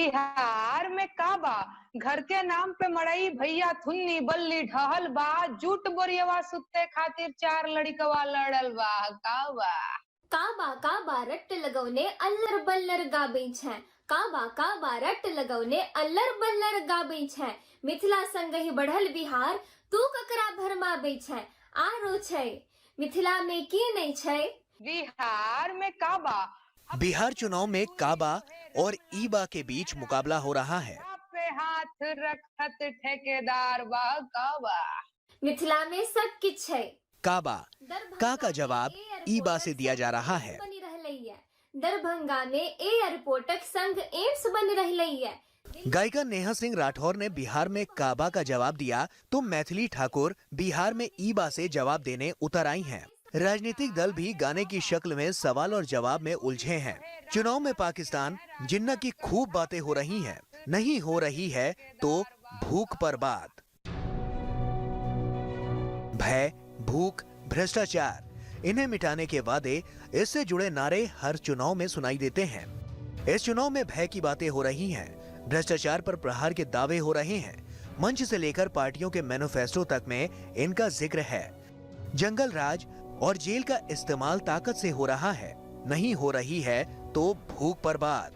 बिहार में काबा घर के नाम पे मड़ई भैया थुन्नी बल्ली ढहल बा जूट बोरियवा सुते खातिर 4 लड़कवा लड़ल बा काबा। काबा काबा रट्ट लगवने अल्लर बल्लर गाबै छै। काबा काबा रट्ट लगवने अल्लर बल्लर गाबै छै। मिथिला संगहि बढ़ल बिहार तू ककरा भरमाबै छै। आरो छै मिथिला में की नहीं छै। बिहार में काबा। बिहार चुनाव में काबा और ईबा के बीच मुकाबला हो रहा है। पे हाथ रखत ठेकेदार बा काबा। मिथिला में सब किछ छै। काबा का जवाब ईबा से दिया जा रहा है। दरभंगा में एयरपोर्टक संग एम्स बन रही है। गायिका नेहा सिंह राठौर ने बिहार में काबा का जवाब दिया तो मैथिली ठाकुर बिहार में ईबा से जवाब देने उतर आई हैं। राजनीतिक दल भी गाने की शक्ल में सवाल और जवाब में उलझे हैं। चुनाव में पाकिस्तान जिन्ना की खूब बातें हो रही हैं, नहीं हो रही है तो भूख पर बात। भय, भूख, भ्रष्टाचार, इन्हें मिटाने के वादे, इससे जुड़े नारे हर चुनाव में सुनाई देते हैं। इस चुनाव में भय की बातें हो रही हैं, भ्रष्टाचार पर प्रहार के दावे हो रहे हैं। मंच से लेकर पार्टियों के मैनिफेस्टो तक में इनका जिक्र है। जंगल राज और जेल का इस्तेमाल ताकत से हो रहा है, नहीं हो रही है तो भूख पर बात।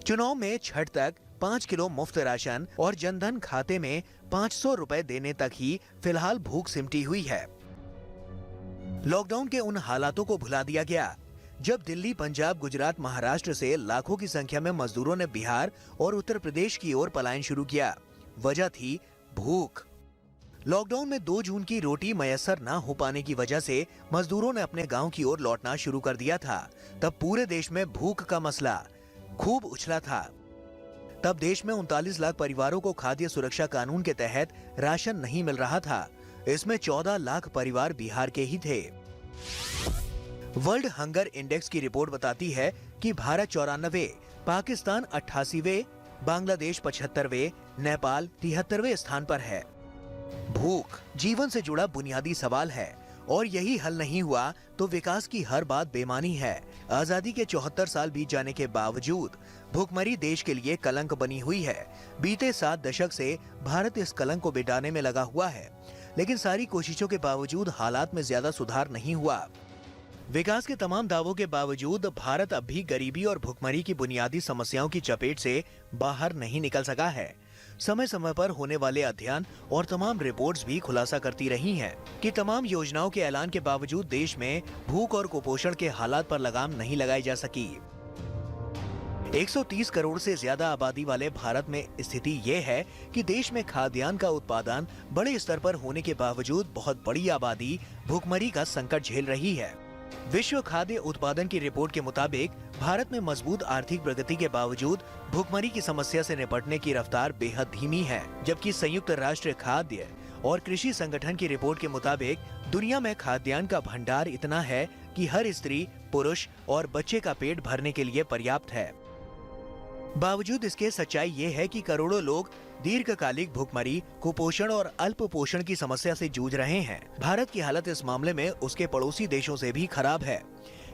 चुनाव में छठ तक 5 किलो मुफ्त राशन और जनधन खाते में 500 रुपए देने तक ही फिलहाल भूख सिमटी हुई है। लॉकडाउन के उन हालातों को भुला दिया गया जब दिल्ली, पंजाब, गुजरात, महाराष्ट्र से लाखों की संख्या में मजदूरों ने बिहार और उत्तर प्रदेश की ओर पलायन शुरू किया। वजह थी भूख। लॉकडाउन में 2 जून की रोटी मयसर न हो पाने की वजह से मजदूरों ने अपने गांव की ओर लौटना शुरू कर दिया था। तब पूरे देश में भूख का मसला खूब उछला था। तब देश में 39 लाख परिवारों को खाद्य सुरक्षा कानून के तहत राशन नहीं मिल रहा था। इसमें 14 लाख परिवार बिहार के ही थे। वर्ल्ड हंगर इंडेक्स की रिपोर्ट बताती है कि भारत 94वें, पाकिस्तान 88वें, बांग्लादेश 75वें, नेपाल 73वें स्थान पर है। भूख जीवन से जुड़ा बुनियादी सवाल है और यही हल नहीं हुआ तो विकास की हर बात बेमानी है। आजादी के 74 साल बीत जाने के बावजूद भूखमरी देश के लिए कलंक बनी हुई है। बीते 7 दशक से भारत इस कलंक को मिटाने में लगा हुआ है, लेकिन सारी कोशिशों के बावजूद हालात में ज्यादा सुधार नहीं हुआ। विकास के तमाम दावों के बावजूद भारत अब भी गरीबी और भूखमरी की बुनियादी समस्याओं की चपेट से बाहर नहीं निकल सका है। समय समय पर होने वाले अध्ययन और तमाम रिपोर्ट्स भी खुलासा करती रही हैं कि तमाम योजनाओं के ऐलान के बावजूद देश में भूख और कुपोषण के हालात पर लगाम नहीं लगाई जा सकी। 130 करोड़ से ज्यादा आबादी वाले भारत में स्थिति ये है कि देश में खाद्यान्न का उत्पादन बड़े स्तर पर होने के बावजूद बहुत बड़ी आबादी भूखमरी का संकट झेल रही है। विश्व खाद्य उत्पादन की रिपोर्ट के मुताबिक भारत में मजबूत आर्थिक प्रगति के बावजूद भूखमरी की समस्या से निपटने की रफ्तार बेहद धीमी है, जबकि संयुक्त राष्ट्र खाद्य और कृषि संगठन की रिपोर्ट के मुताबिक दुनिया में खाद्यान्न का भंडार इतना है कि हर स्त्री, पुरुष और बच्चे का पेट भरने के लिए पर्याप्त है। बावजूद इसके सच्चाई ये है कि करोड़ों लोग दीर्घकालिक भूखमरी, कुपोषण और अल्प पोषण की समस्या से जूझ रहे हैं। भारत की हालत इस मामले में उसके पड़ोसी देशों से भी खराब है।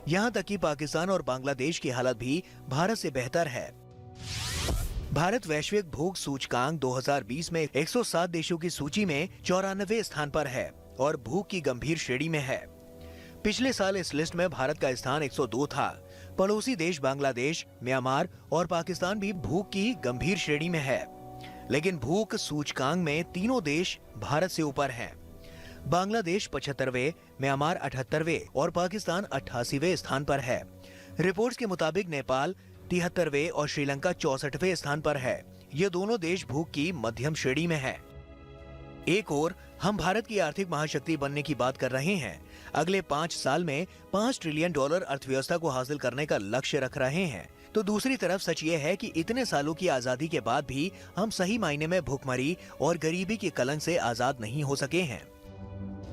यहाँ तक कि पाकिस्तान और बांग्लादेश की हालत भी भारत से बेहतर है। भारत वैश्विक भूख सूचकांक 2020 में 107 देशों की सूची में 94वें स्थान पर है और भूख की गंभीर श्रेणी में है। पिछले साल इस लिस्ट में भारत का स्थान 102 था। पड़ोसी देश बांग्लादेश, म्यांमार और पाकिस्तान भी भूख की गंभीर श्रेणी में है, लेकिन भूख सूचकांक में तीनों देश भारत से ऊपर हैं। बांग्लादेश 75वें, म्यांमार 78वें और पाकिस्तान 88वें स्थान पर है। रिपोर्ट्स के मुताबिक नेपाल 73वें और श्रीलंका 64वें स्थान पर है। ये दोनों देश भूख की मध्यम श्रेणी में हैं। एक ओर हम भारत की आर्थिक महाशक्ति बनने की बात कर रहे हैं, अगले 5 साल में $5 ट्रिलियन अर्थव्यवस्था को हासिल करने का लक्ष्य रख रहे हैं, तो दूसरी तरफ सच ये है कि इतने सालों की आजादी के बाद भी हम सही मायने में भूखमरी और गरीबी के कलंक से आजाद नहीं हो सके हैं।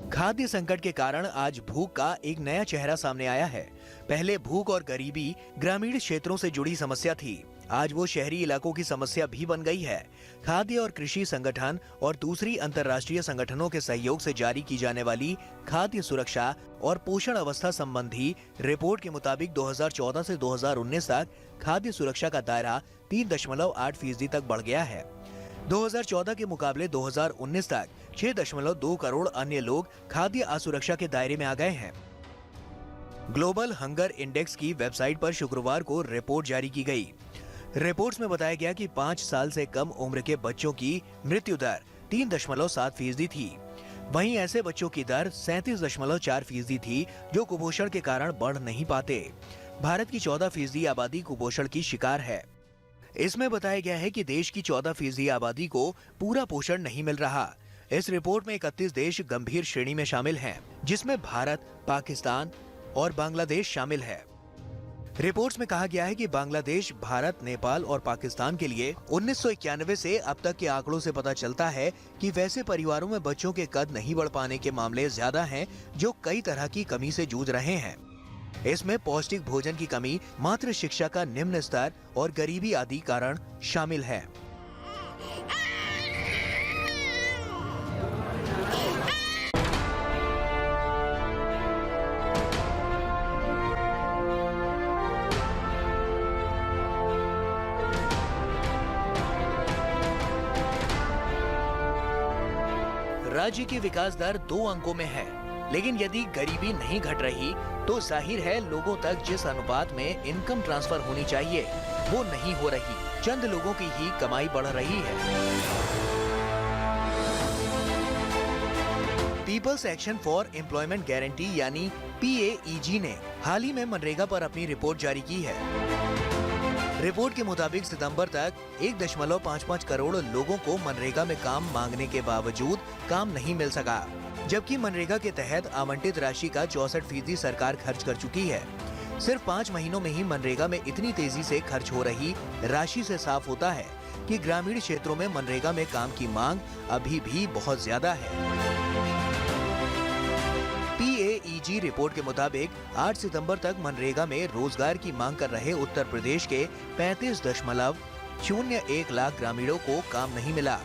खाद्य संकट के कारण आज भूख का एक नया चेहरा सामने आया है। पहले भूख और गरीबी ग्रामीण क्षेत्रों से जुड़ी समस्या थी, आज वो शहरी इलाकों की समस्या भी बन गई है। खाद्य और कृषि संगठन और दूसरी अंतर्राष्ट्रीय संगठनों के सहयोग से जारी की जाने वाली खाद्य सुरक्षा और पोषण अवस्था संबंधी रिपोर्ट के मुताबिक 2014 से 2019 तक खाद्य सुरक्षा का दायरा 3.8% तक बढ़ गया है। 2014 के मुकाबले 2019 तक 6.2 करोड़ अन्य लोग खाद्य असुरक्षा के दायरे में आ गए हैं। ग्लोबल हंगर इंडेक्स की वेबसाइट पर शुक्रवार को रिपोर्ट जारी की गई। रिपोर्ट्स में बताया गया कि 5 साल से कम उम्र के बच्चों की मृत्यु दर 3.7% थी। वहीं ऐसे बच्चों की दर 37.4% थी जो कुपोषण के कारण बढ़ नहीं पाते। भारत की 14% आबादी कुपोषण की शिकार है। इसमें बताया गया है कि देश की 14% आबादी को पूरा पोषण नहीं मिल रहा। इस रिपोर्ट में 31 देश गंभीर श्रेणी में शामिल हैं, जिसमें भारत, पाकिस्तान और बांग्लादेश शामिल है। रिपोर्ट्स में कहा गया है कि बांग्लादेश, भारत, नेपाल और पाकिस्तान के लिए 1991 से अब तक के आंकड़ों से पता चलता है कि वैसे परिवारों में बच्चों के कद नहीं बढ़ पाने के मामले ज्यादा हैं, जो कई तरह की कमी से जूझ रहे हैं। इसमें पौष्टिक भोजन की कमी, मात्र शिक्षा का निम्न स्तर और गरीबी आदि कारण शामिल है। राज्य की विकास दर 2 अंकों में है, लेकिन यदि गरीबी नहीं घट रही तो जाहिर है लोगों तक जिस अनुपात में इनकम ट्रांसफर होनी चाहिए वो नहीं हो रही। चंद लोगों की ही कमाई बढ़ रही है। People's Action for Employment Guarantee यानी PAEG ने हाल ही में मनरेगा पर अपनी रिपोर्ट जारी की है। रिपोर्ट के मुताबिक सितंबर तक 1.55 करोड़ लोगों को मनरेगा में काम मांगने के बावजूद काम नहीं मिल सका, जबकि मनरेगा के तहत आवंटित राशि का 64% सरकार खर्च कर चुकी है। सिर्फ 5 महीनों में ही मनरेगा में इतनी तेजी से खर्च हो रही राशि से साफ होता है कि ग्रामीण क्षेत्रों में मनरेगा में काम की मांग अभी भी बहुत ज्यादा है। PAEG रिपोर्ट के मुताबिक 8 सितंबर तक मनरेगा में रोजगार की मांग कर रहे उत्तर प्रदेश के 35.01 लाख ग्रामीणों को काम नहीं मिला।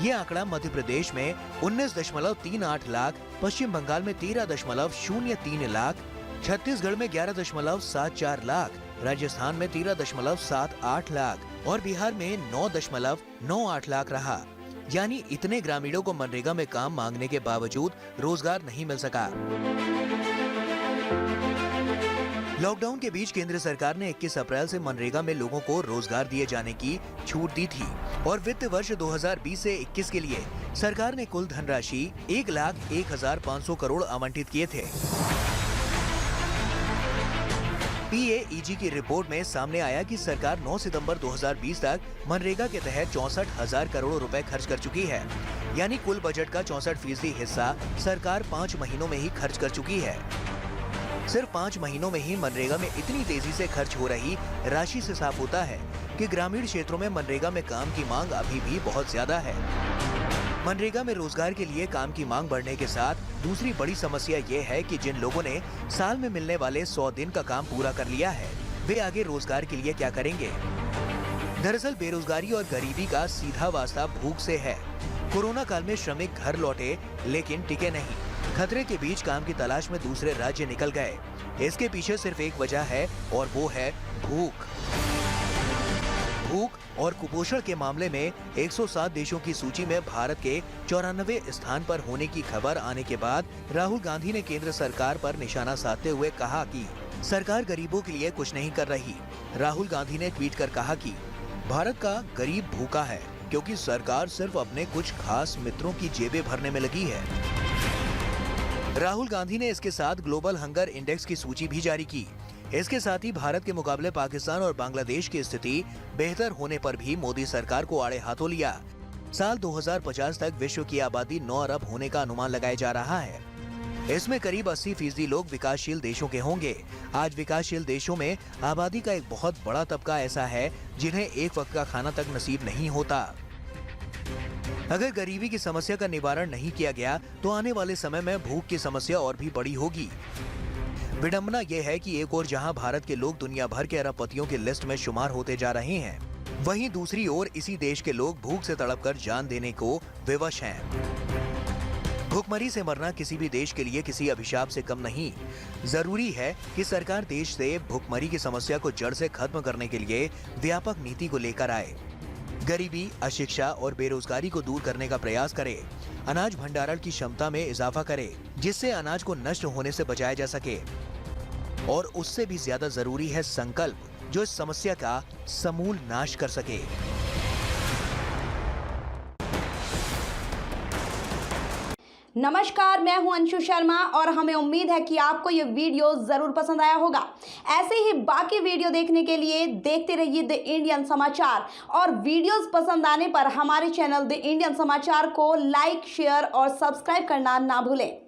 ये आंकड़ा मध्य प्रदेश में 19.38 लाख, पश्चिम बंगाल में 13.03 लाख, छत्तीसगढ़ में 11.74 लाख, राजस्थान में 13.78 लाख और बिहार में 9.98 लाख रहा। यानी इतने ग्रामीणों को मनरेगा में काम मांगने के बावजूद रोजगार नहीं मिल सका। लॉकडाउन के बीच केंद्र सरकार ने 21 अप्रैल से मनरेगा में लोगों को रोजगार दिए जाने की छूट दी थी और वित्त वर्ष 2020 से 21 के लिए सरकार ने कुल धनराशि 1,01,500 करोड़ आवंटित किए थे। PAEG की रिपोर्ट में सामने आया कि सरकार 9 सितंबर 2020 तक मनरेगा के तहत 64,000 करोड़ रुपए खर्च कर चुकी है। यानी कुल बजट का 64% हिस्सा सरकार 5 महीनों में ही खर्च कर चुकी है। सिर्फ 5 महीनों में ही मनरेगा में इतनी तेजी से खर्च हो रही राशि से साफ होता है कि ग्रामीण क्षेत्रों में मनरेगा में काम की मांग अभी भी बहुत ज्यादा है। मनरेगा में रोजगार के लिए काम की मांग बढ़ने के साथ दूसरी बड़ी समस्या ये है कि जिन लोगों ने साल में मिलने वाले 100 दिन का काम पूरा कर लिया है, वे आगे रोजगार के लिए क्या करेंगे? दरअसल बेरोजगारी और गरीबी का सीधा वास्ता भूख से है। कोरोना काल में श्रमिक घर लौटे लेकिन टिके नहीं। खतरे के बीच काम की तलाश में दूसरे राज्य निकल गए। इसके पीछे सिर्फ एक वजह है और वो है भूख। भूख और कुपोषण के मामले में 107 देशों की सूची में भारत के 94 स्थान पर होने की खबर आने के बाद राहुल गांधी ने केंद्र सरकार पर निशाना साधते हुए कहा कि सरकार गरीबों के लिए कुछ नहीं कर रही। राहुल गांधी ने ट्वीट कर कहा कि भारत का गरीब भूखा है क्योंकि सरकार सिर्फ अपने कुछ खास मित्रों की जेबें भरने में लगी है। राहुल गांधी ने इसके साथ ग्लोबल हंगर इंडेक्स की सूची भी जारी की। इसके साथ ही भारत के मुकाबले पाकिस्तान और बांग्लादेश की स्थिति बेहतर होने पर भी मोदी सरकार को आड़े हाथों लिया। साल 2050 तक विश्व की आबादी 9 अरब होने का अनुमान लगाया जा रहा है। इसमें करीब 80% लोग विकासशील देशों के होंगे। आज विकासशील देशों में आबादी का एक बहुत बड़ा तबका ऐसा है जिन्हें एक वक्त का खाना तक नसीब नहीं होता। अगर गरीबी की समस्या का निवारण नहीं किया गया तो आने वाले समय में भूख की समस्या और भी बड़ी होगी। विडंबना यह है कि एक ओर जहां भारत के लोग दुनिया भर के अरबपतियों की लिस्ट में शुमार होते जा रहे हैं, वहीं दूसरी ओर इसी देश के लोग भूख से तड़पकर जान देने को विवश हैं। भूखमरी से मरना किसी भी देश के लिए किसी अभिशाप से कम नहीं। जरूरी है कि सरकार देश से भूखमरी की समस्या को जड़ से खत्म करने के लिए व्यापक नीति को लेकर आए, गरीबी, अशिक्षा और बेरोजगारी को दूर करने का प्रयास करे, अनाज भंडारण की क्षमता में इजाफा करे जिससे अनाज को नष्ट होने से बचाया जा सके, और उससे भी ज्यादा जरूरी है संकल्प जो इस समस्या का समूल नाश कर सके। नमस्कार, मैं हूं अंशु शर्मा और हमें उम्मीद है कि आपको ये वीडियो जरूर पसंद आया होगा। ऐसे ही बाकी वीडियो देखने के लिए देखते रहिए द इंडियन समाचार, और वीडियोस पसंद आने पर हमारे चैनल द इंडियन समाचार को लाइक, शेयर और सब्सक्राइब करना ना भूलें।